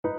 Hey,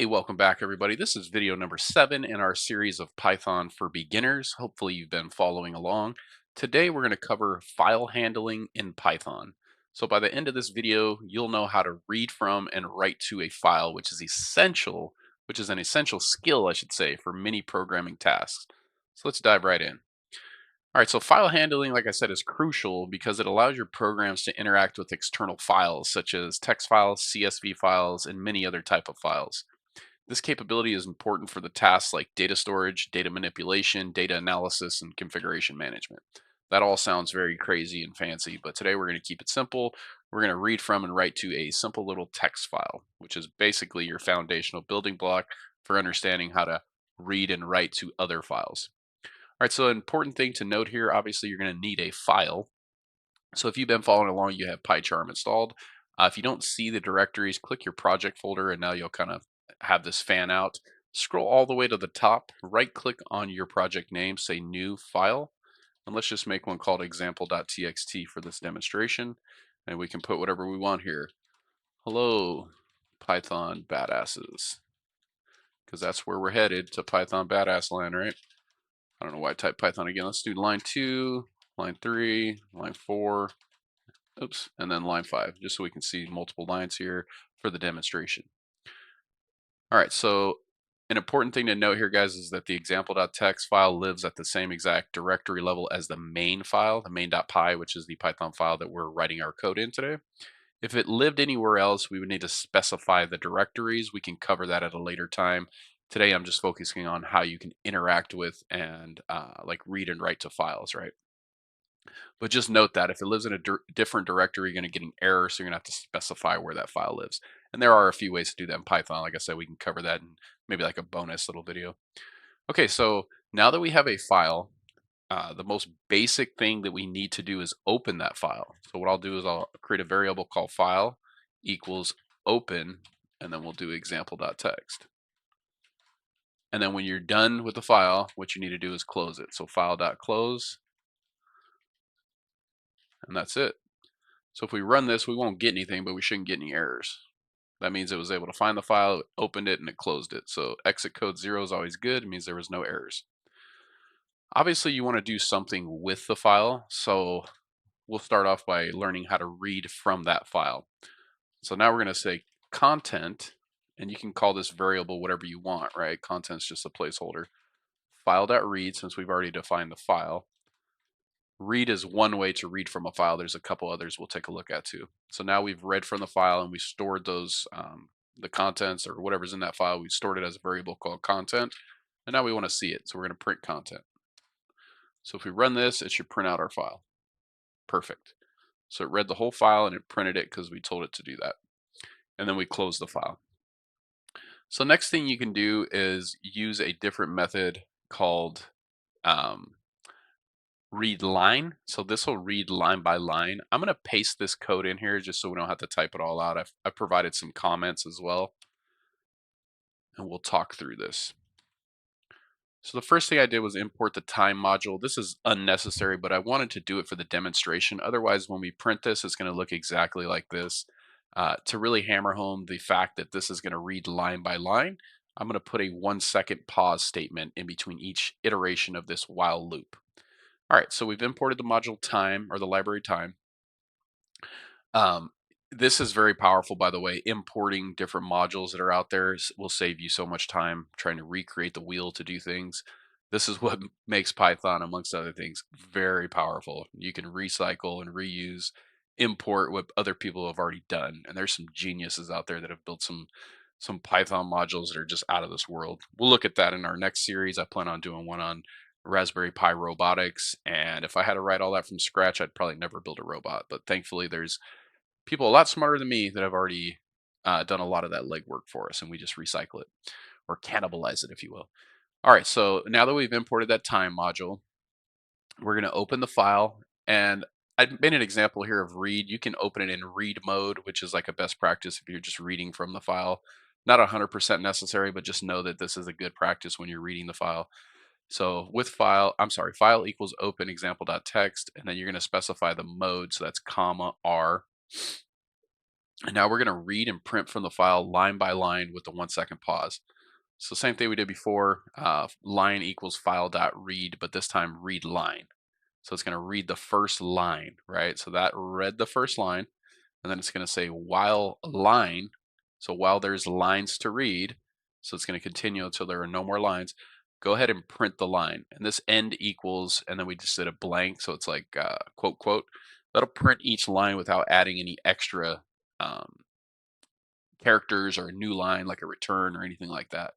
welcome back everybody. This is video number 7 in our series of Python for beginners. Hopefully you've been following along. Today we're going to cover file handling in Python. So by the end of this video, you'll know how to read from and write to a file, which is an essential skill, I should say, for many programming tasks. So let's dive right in. All right, so file handling, like I said, is crucial because it allows your programs to interact with external files such as text files, CSV files, and many other type of files. This capability is important for the tasks like data storage, data manipulation, data analysis, and configuration management. That all sounds very crazy and fancy, but today we're going to keep it simple. We're going to read from and write to a simple little text file, which is basically your foundational building block for understanding how to read and write to other files. All right, so an important thing to note here, obviously you're going to need a file. So if you've been following along, you have PyCharm installed. If you don't see the directories, click your project folder and now you'll kind of have this fan out. Scroll all the way to the top, right click on your project name, say new file, and let's just make one called example.txt for this demonstration. And we can put whatever we want here. Hello, Python badasses, because that's where we're headed, to Python badass land, right? I don't know why I typed Python again. Let's do line 2, line 3, line 4, oops, and then line 5, just so we can see multiple lines here for the demonstration. All right, so an important thing to note here, guys, is that the example.txt file lives at the same exact directory level as the main file, the main.py, which is the Python file that we're writing our code in today. If it lived anywhere else, we would need to specify the directories. We can cover that at a later time. Today, I'm just focusing on how you can interact with and like read and write to files, right? But just note that if it lives in a different directory, you're going to get an error, so you're going to have to specify where that file lives. And there are a few ways to do that in Python. Like I said, we can cover that in maybe like a bonus little video. Okay, so now that we have a file, the most basic thing that we need to do is open that file. So what I'll do is I'll create a variable called file equals open, and then we'll do example.txt. And then when you're done with the file, what you need to do is close it. So file.close, and that's it. So if we run this, we won't get anything, but we shouldn't get any errors. That means it was able to find the file, it opened it, and it closed it. So exit code 0 is always good. It means there was no errors. Obviously, you want to do something with the file. So we'll start off by learning how to read from that file. So now we're going to say content, and you can call this variable whatever you want, right? Content's just a placeholder. File.read, since we've already defined the file. Read is one way to read from a file. There's a couple others we'll take a look at too. So now we've read from the file and we stored those, the contents or whatever's in that file. We stored it as a variable called content. And now we want to see it. So we're going to print content. So if we run this, it should print out our file. Perfect. So it read the whole file and it printed it because we told it to do that. And then we close the file. So next thing you can do is use a different method called read line. So this will read line by line. I'm going to paste this code in here just so we don't have to type it all out. I've provided some comments as well, and we'll talk through this. So the first thing I did was import the time module. This is unnecessary, but I wanted to do it for the demonstration. Otherwise, when we print this, it's going to look exactly like this. To really hammer home the fact that this is going to read line by line, I'm going to put a 1-second pause statement in between each iteration of this while loop. All right, so we've imported the module time, or the library time. This is very powerful, by the way. Importing different modules that are out there will save you so much time trying to recreate the wheel to do things. This is what makes Python, amongst other things, very powerful. You can recycle and reuse, import what other people have already done. And there's some geniuses out there that have built some Python modules that are just out of this world. We'll look at that in our next series. I plan on doing one on Raspberry Pi robotics. And if I had to write all that from scratch, I'd probably never build a robot. But thankfully, there's people a lot smarter than me that have already done a lot of that legwork for us, and we just recycle it or cannibalize it, if you will. All right, so now that we've imported that time module, we're going to open the file, and I made an example here of read. You can open it in read mode, which is like a best practice if you're just reading from the file. Not 100% necessary, but just know that this is a good practice when you're reading the file. So with file, I'm sorry, file equals open example.txt, and then you're going to specify the mode. So that's comma R. And now we're going to read and print from the file line by line with the 1 second pause. So same thing we did before, line equals file.read, but this time read line. So it's going to read the first line, right? So that read the first line, and then it's going to say while line. So while there's lines to read, so it's going to continue until there are no more lines. Go ahead and print the line, and this end equals, and then we just did a blank, so it's like quote quote. That'll print each line without adding any extra um, characters or a new line like a return or anything like that.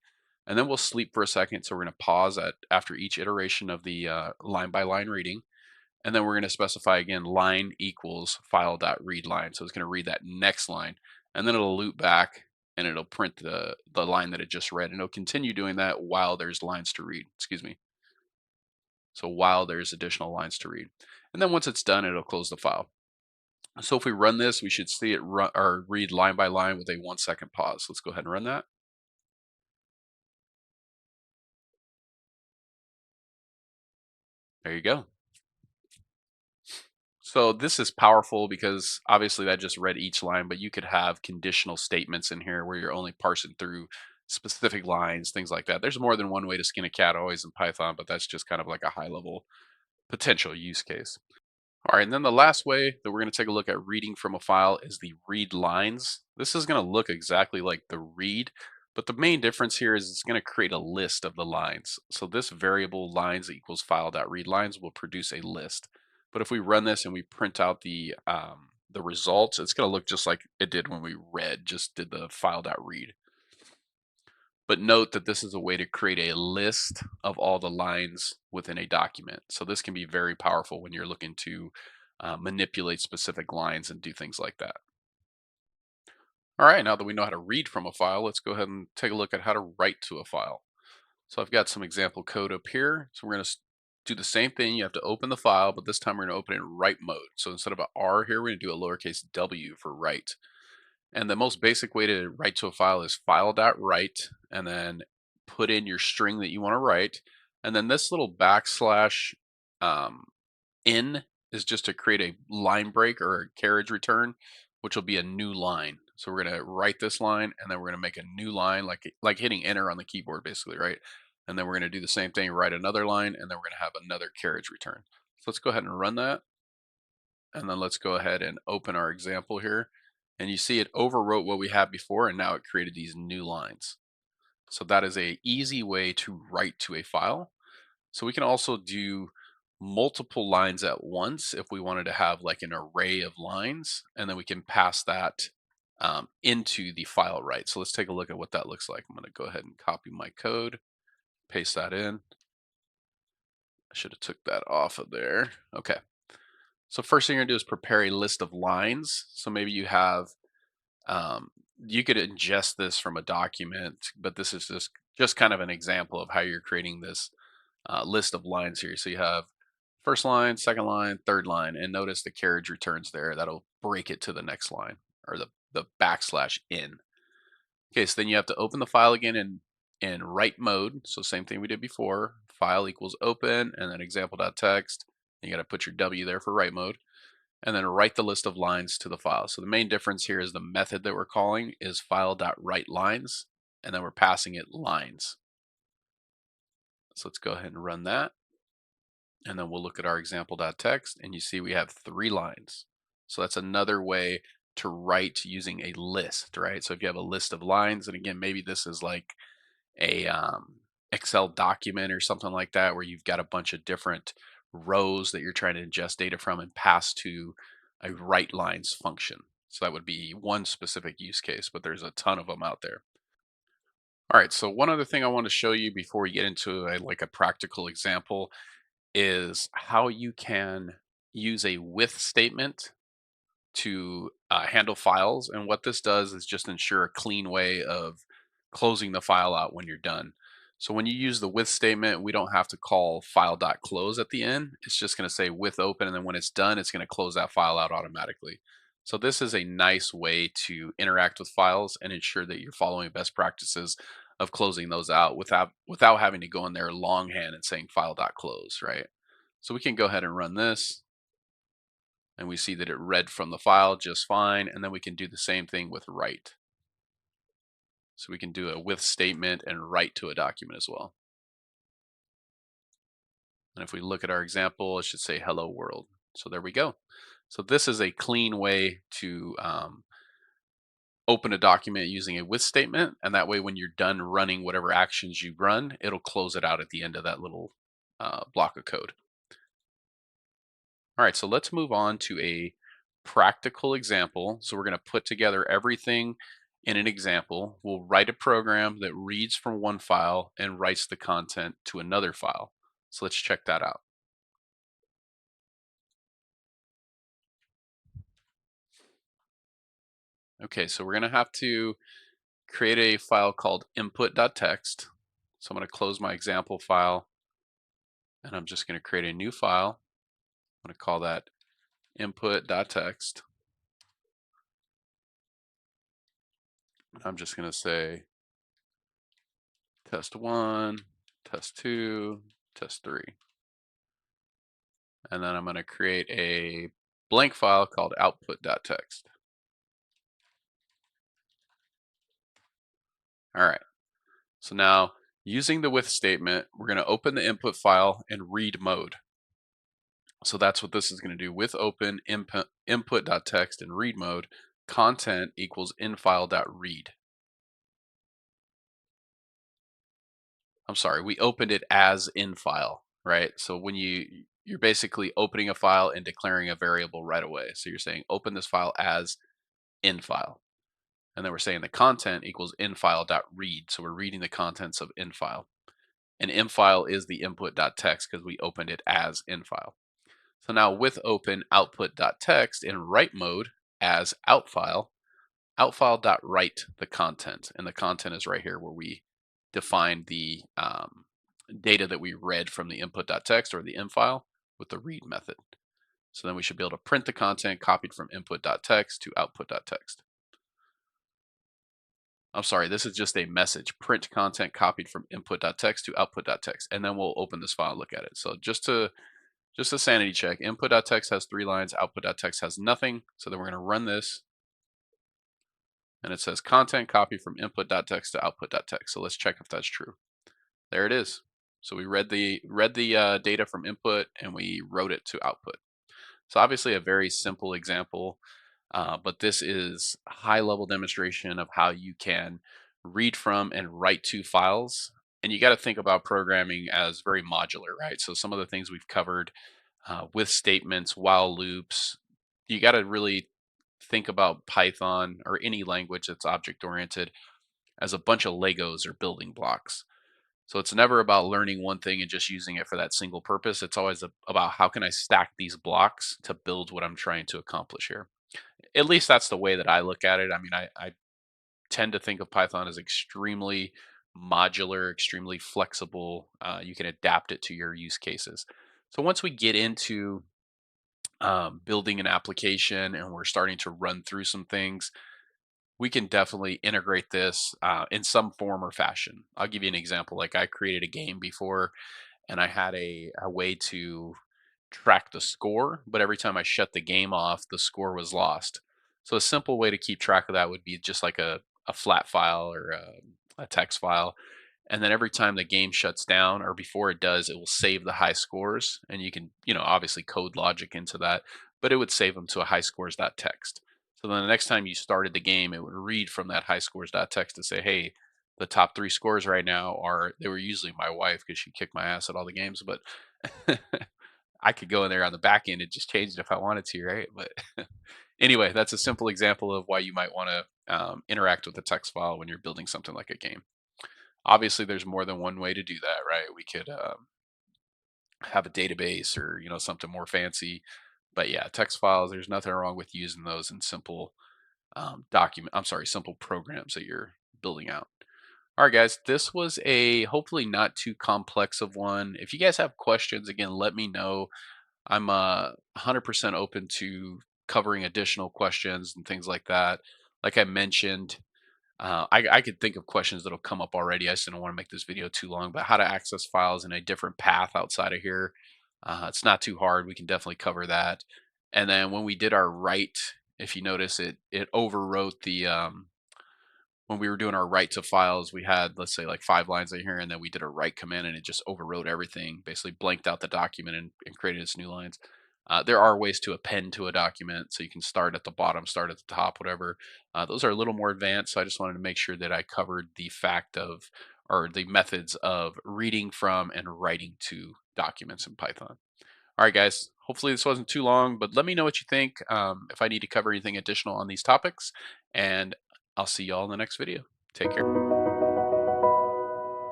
And then we'll sleep for a second. So we're going to pause at after each iteration of the line by line reading. And then we're going to specify again line equals file.readline. So it's going to read that next line, and then it'll loop back and it'll print the line that it just read. And it'll continue doing that while there's lines to read. Excuse me. So while there's additional lines to read. And then once it's done, it'll close the file. So if we run this, we should see it run or read line by line with a 1 second pause. Let's go ahead and run that. There you go. So this is powerful because obviously that just read each line, but you could have conditional statements in here where you're only parsing through specific lines, things like that. There's more than one way to skin a cat always in Python, but that's just kind of like a high level potential use case. All right, and then the last way that we're going to take a look at reading from a file is the read lines. This is going to look exactly like the read, but the main difference here is it's going to create a list of the lines. So this variable lines equals file.readlines will produce a list. But if we run this and we print out the results, it's going to look just like it did when we just did the file.read. But note that this is a way to create a list of all the lines within a document. So this can be very powerful when you're looking to manipulate specific lines and do things like that. All right, now that we know how to read from a file, let's go ahead and take a look at how to write to a file. So I've got some example code up here. So we're going to do the same thing. You have to open the file, but this time we're going to open it in write mode. So instead of an R here, we're going to do a lowercase w for write. And the most basic way to write to a file is file.write and then put in your string that you want to write. And then this little backslash um, in is just to create a line break or a carriage return, which will be a new line. So we're going to write this line and then we're going to make a new line, like hitting enter on the keyboard basically, right? And then we're going to do the same thing, write another line, and then we're going to have another carriage return. So let's go ahead and run that. And then let's go ahead and open our example here. And you see it overwrote what we had before, and now it created these new lines. So that is a easy way to write to a file. So we can also do multiple lines at once if we wanted to have like an array of lines, and then we can pass that into the file write. So let's take a look at what that looks like. I'm going to go ahead and copy my code, paste that in. I should have took that off of there. Okay. So first thing you're gonna do is prepare a list of lines. So maybe you have, um, you could ingest this from a document, but this is just kind of an example of how you're creating this list of lines here. So you have first line, second line, third line, and notice the carriage returns there. That'll break it to the next line or the backslash in. Okay, so then you have to open the file again in write mode. So same thing we did before. File equals open and then example.txt. You got to put your W there for write mode and then write the list of lines to the file. So the main difference here is the method that we're calling is file.writeLines, and then we're passing it lines. So let's go ahead and run that. And then we'll look at our example.txt and you see we have 3 lines. So that's another way to write using a list, right? So if you have a list of lines, and again, maybe this is like a Excel document or something like that, where you've got a bunch of different rows that you're trying to ingest data from and pass to a write lines function. So that would be one specific use case, but there's a ton of them out there. All right, so one other thing I want to show you before we get into like a practical example is how you can use a with statement to handle files. And what this does is just ensure a clean way of closing the file out when you're done. So when you use the with statement, we don't have to call file.close at the end. It's just going to say with open, and then when it's done, it's going to close that file out automatically. So this is a nice way to interact with files and ensure that you're following best practices of closing those out without having to go in there longhand and saying file.close, right? So we can go ahead and run this, and we see that it read from the file just fine, and then we can do the same thing with write. So we can do a with statement and write to a document as well. And if we look at our example, it should say hello world. So there we go. So this is a clean way to open a document using a with statement. And that way, when you're done running whatever actions you run, it'll close it out at the end of that little block of code. All right, so let's move on to a practical example. So we're going to put together everything in an example. We'll write a program that reads from one file and writes the content to another file. So let's check that out. Okay, so we're going to have to create a file called input.txt. So I'm going to close my example file, and I'm just going to create a new file. I'm going to call that input.txt. I'm just going to say test one, test two, test three. And then I'm going to create a blank file called output.txt. All right. So now using the with statement, we're going to open the input file in read mode. So that's what this is going to do. With open input.txt in read mode, content equals infile.read. I'm sorry, we opened it as infile, right? So when you're basically opening a file and declaring a variable right away. So you're saying open this file as infile. And then we're saying the content equals infile.read. So we're reading the contents of infile. And infile is the input.txt because we opened it as infile. So now with open output.txt in write mode as outfile, outfile.write the content. And the content is right here where we define the data that we read from the input.txt or the infile with the read method. So then we should be able to print the content copied from input.txt to output.txt. I'm sorry, this is just a message. Print content copied from input.txt to output.txt. And then we'll open this file and look at it. So just a sanity check, input.txt has 3 lines, output.txt has nothing. So then we're going to run this. And it says content copied from input.txt to output.txt. So let's check if that's true. There it is. So we read the data from input and we wrote it to output. So obviously a very simple example, but this is a high level demonstration of how you can read from and write to files. And you got to think about programming as very modular, right? So some of the things we've covered with statements, while loops, you got to really think about Python or any language that's object oriented as a bunch of Legos or building blocks. So it's never about learning one thing and just using it for that single purpose. It's always about how can I stack these blocks to build what I'm trying to accomplish here. At least that's the way that I look at it. I mean, I tend to think of Python as extremely modular, extremely flexible. You can adapt it to your use cases. So once we get into building an application and we're starting to run through some things, we can definitely integrate this in some form or fashion. I'll give you an example. Like I created a game before and I had a way to track the score, but every time I shut the game off, the score was lost. So a simple way to keep track of that would be just like a flat file or a text file. And then every time the game shuts down or before it does, it will save the high scores. And you can, obviously code logic into that, but it would save them to a high scores.txt. So then the next time you started the game, it would read from that high scores.txt to say, hey, the top 3 scores right now they were usually my wife because she kicked my ass at all the games, but I could go in there on the back end and just change it if I wanted to, right? But anyway, that's a simple example of why you might want to interact with a text file when you're building something like a game. Obviously, there's more than one way to do that, right? We could have a database or something more fancy, but yeah, text files. There's nothing wrong with using those in simple simple programs that you're building out. All right, guys, this was a hopefully not too complex of one. If you guys have questions, again, let me know. I'm 100% open to covering additional questions and things like that. Like I mentioned, I could think of questions that'll come up already. I just didn't want to make this video too long, but how to access files in a different path outside of here. It's not too hard. We can definitely cover that. And then when we did our write, if you notice, it overwrote the when we were doing our write to files, we had, let's say, like 5 lines in here, and then we did a write command, and it just overwrote everything, basically blanked out the document and created its new lines. There are ways to append to a document, so you can start at the bottom, start at the top, whatever. Those are a little more advanced, so I just wanted to make sure that I covered the fact of, or the methods of reading from and writing to documents in Python. All right, guys. Hopefully this wasn't too long, but let me know what you think, if I need to cover anything additional on these topics, and I'll see y'all in the next video. Take care.